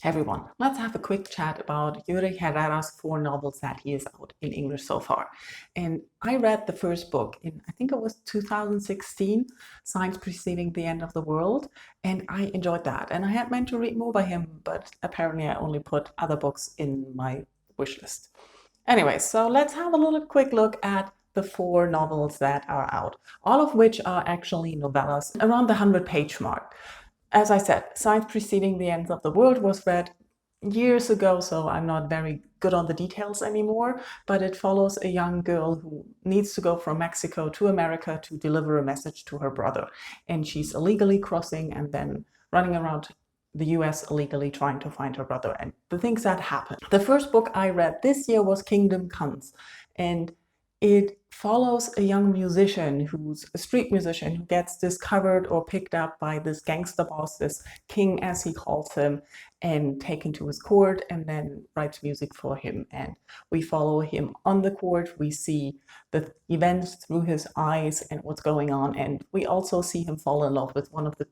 Everyone, let's have a quick chat about Yuri Herrera's 4 novels that he is out in English so far. And I read the first book in, I think it was 2016, Signs Preceding the End of the World, and I enjoyed that. And I had meant to read more by him, but apparently I only put other books in my wish list. Anyway, so let's have a little quick look at the 4 novels that are out, all of which are actually novellas around the 100-page mark. As I said, Signs Preceding the End of the World was read years ago, so I'm not very good on the details anymore, but it follows a young girl who needs to go from Mexico to America to deliver a message to her brother. And she's illegally crossing and then running around the US illegally trying to find her brother and the things that happen. The first book I read this year was Kingdom Comes, and it follows a young musician who's a street musician who gets discovered or picked up by this gangster boss, this king as he calls him, and taken to his court and then writes music for him. And we follow him on the court. We see the events through his eyes and what's going on. And we also see him fall in love with one of the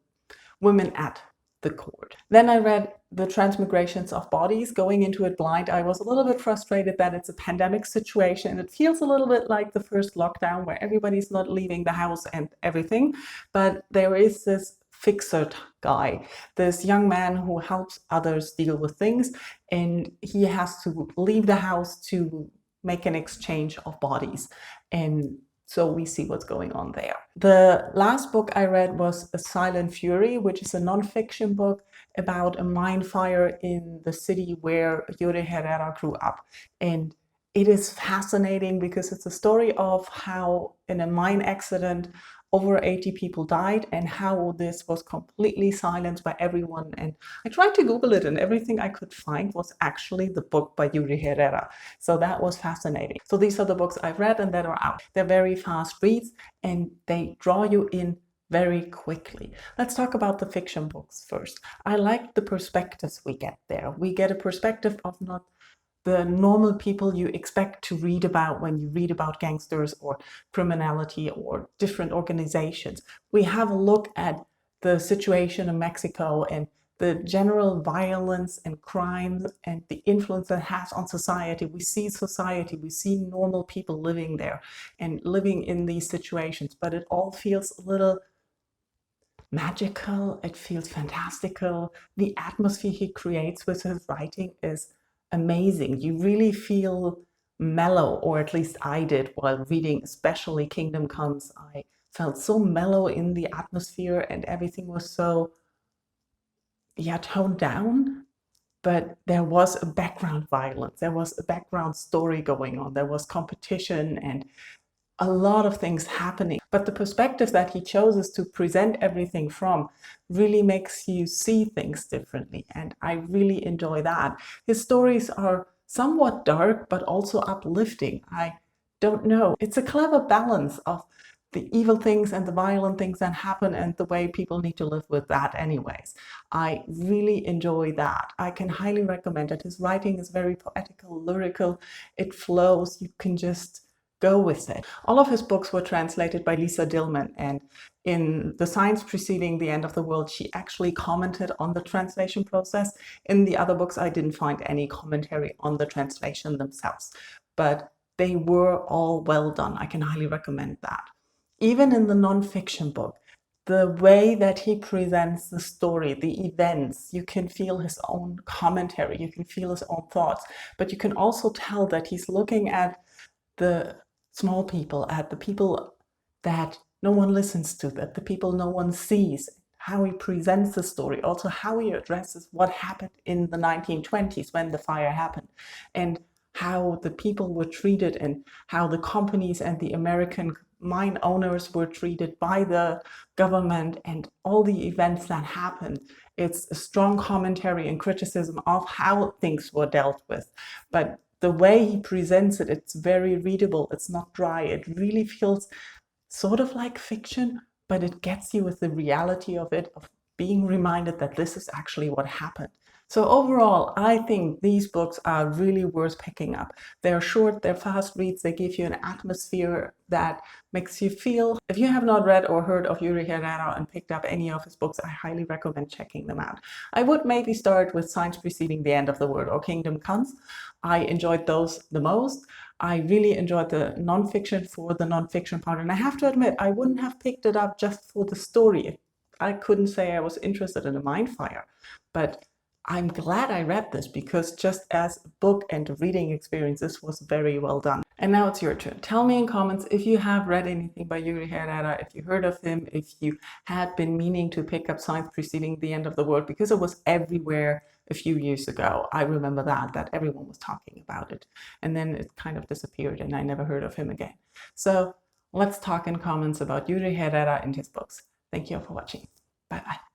women at the court. Then I read The Transmigrations of Bodies. Going into it blind, I was a little bit frustrated that it's a pandemic situation. It feels a little bit like the first lockdown where everybody's not leaving the house and everything. But there is this fixer guy, this young man who helps others deal with things, and he has to leave the house to make an exchange of bodies. And so we see what's going on there. The last book I read was A Silent Fury, which is a nonfiction book about a mine fire in the city where Yuri Herrera grew up. And it is fascinating because it's a story of how in a mine accident, over 80 people died and how this was completely silenced by everyone. And I tried to Google it and everything I could find was actually the book by Yuri Herrera. So that was fascinating. So these are the books I've read and that are out. They're very fast reads and they draw you in very quickly. Let's talk about the fiction books first. I like the perspectives we get there. We get a perspective of not the normal people you expect to read about when you read about gangsters or criminality or different organizations. We have a look at the situation in Mexico and the general violence and crime and the influence that has on society. We see society, we see normal people living there and living in these situations, but it all feels a little magical, it feels fantastical. The atmosphere he creates with his writing is amazing. You really feel mellow, or at least I did while reading, especially Kingdom Comes. I felt so mellow in the atmosphere and everything was so, toned down. But there was a background violence, there was a background story going on, there was competition and a lot of things happening. But the perspective that he chooses to present everything from really makes you see things differently. And I really enjoy that. His stories are somewhat dark, but also uplifting. I don't know. It's a clever balance of the evil things and the violent things that happen and the way people need to live with that anyways. I really enjoy that. I can highly recommend it. His writing is very poetical, lyrical. It flows. You can just go with it. All of his books were translated by Lisa Dillman, and in The Signs Preceding the End of the World, she actually commented on the translation process. In the other books, I didn't find any commentary on the translation themselves, but they were all well done. I can highly recommend that. Even in the nonfiction book, the way that he presents the story, the events, you can feel his own commentary, you can feel his own thoughts, but you can also tell that he's looking at the small people, at the people that no one listens to, that the people no one sees, how he presents the story, also how he addresses what happened in the 1920s when the fire happened, and how the people were treated and how the companies and the American mine owners were treated by the government and all the events that happened. It's a strong commentary and criticism of how things were dealt with. But the way he presents it, it's very readable. It's not dry. It really feels sort of like fiction, but it gets you with the reality of it, of being reminded that this is actually what happened. So overall, I think these books are really worth picking up. They're short, they're fast reads, they give you an atmosphere that makes you feel. If you have not read or heard of Yuri Herrera and picked up any of his books, I highly recommend checking them out. I would maybe start with Signs Preceding the End of the World or Kingdom Comes. I enjoyed those the most. I really enjoyed the nonfiction for the nonfiction part, and I have to admit, I wouldn't have picked it up just for the story. I couldn't say I was interested in a Mindfire, but I'm glad I read this because just as a book and a reading experience, this was very well done. And now it's your turn. Tell me in comments if you have read anything by Yuri Herrera, if you heard of him, if you had been meaning to pick up Signs Preceding the End of the World, because it was everywhere a few years ago. I remember that everyone was talking about it. And then it kind of disappeared and I never heard of him again. So let's talk in comments about Yuri Herrera and his books. Thank you all for watching. Bye bye.